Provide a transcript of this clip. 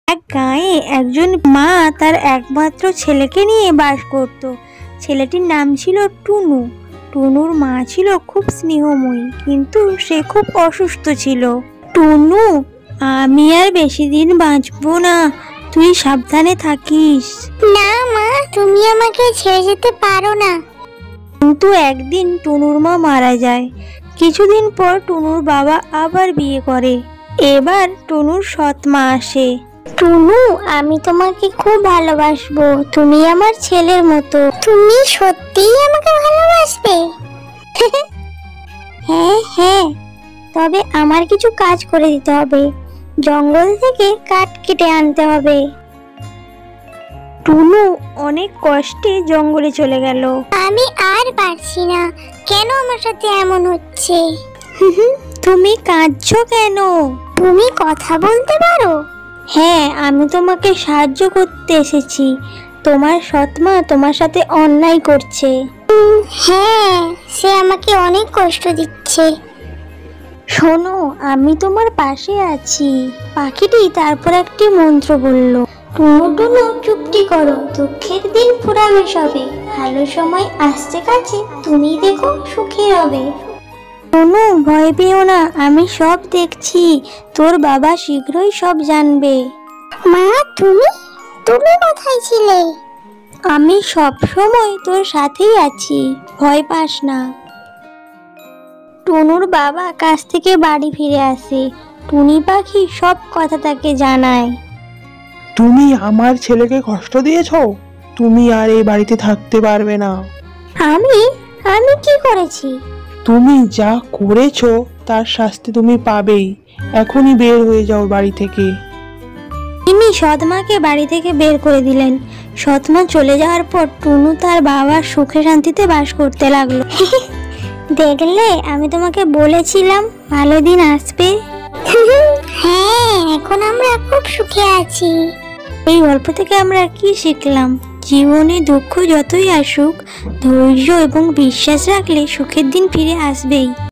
এক গাঁয়ে একজন মা তার একমাত্র ছেলেকে নিয়ে বাস করত। ছেলেটির নাম ছিল টুনু। টুনুর মা ছিল খুব স্নেহময়ী, কিন্তু সে খুব অসুস্থ ছিল। টুনু, আমি আর বেশি দিন বাঁচবো না, তুই সাবধানে থাকিস। না মা, তুমি আমাকে ছেড়ে যেতে পারো না। কিন্তু একদিন টুনুর মা মারা যায়। কিছুদিন পর টুনুর বাবা আবার বিয়ে করে। এবার টুনুর সৎ মা আসে। টুনু, আমি তোমাকে খুব ভালোবাসবো, তুমি আমার ছেলের মতো। তুমি সত্যিই আমাকে ভালোবাসবে? হ্যাঁ হ্যাঁ, তবে আমার কিছু কাজ করে দিতে হবে। জঙ্গল থেকে কাঠ কেটে আনতে হবে। টুনু অনেক কষ্টে জঙ্গলে চলে গেল। আমি আর পারছি না, কেন আমার সাথে এমন হচ্ছে? তুমি কাঁদছো কেন? তুমি কথা বলতে পারো? হ্যাঁ, আমি তোমাকে সাহায্য করতে এসেছি। তোমার সৎ মা তোমার সাথে অন্যায় করছে। হ্যাঁ, সে আমাকে অনেক কষ্ট দিচ্ছে। শোনো, আমি তোমার পাশে আছি। পাখিটি তারপর একটি মন্ত্র বলল। টুনু টুনু, চুপটি করো, দুঃখের দিন ফুরাবে সবে, ভালো সময় আসছে কাছে, তুমি দেখো সুখী হবে। টুনু, ভয় পেও না, আমি সব দেখছি। তোর বাবা শীঘ্রই সব জানবে। মা, তুমি তুমি কোথায় ছিলে? আমি সব সময় তোর সাথেই আছি, ভয় পাস না। টুনুর বাবা কাছ থেকে বাড়ি ফিরে আসে। টুনি পাখি সব কথা তাকে জানায়। তুমি আমার ছেলেকে কষ্ট দিয়েছো, তুমি আর এই বাড়িতে থাকতে পারবে না। আমি আমি কি করেছি? তুমি যা করেছো তার শাস্তি তুমি পাবেই। এখনই বের হয়ে যাও বাড়ি থেকে। তিনি সৎমাকে বাড়ি থেকে বের করে দিলেন। সৎমা চলে যাওয়ার পর টুনু তার বাবার সুখে শান্তিতে বাস করতে লাগলো। দেখলে, আমি তোমাকে বলেছিলাম ভালো দিন আসবে। হ্যাঁ, এখন আমরা খুব সুখে আছি। এই গল্প থেকে আমরা কি শিখলাম? জীবনে দুঃখ যতই আসুক, ধৈর্য এবং বিশ্বাস রাখলে সুখের দিন ফিরে আসবেই।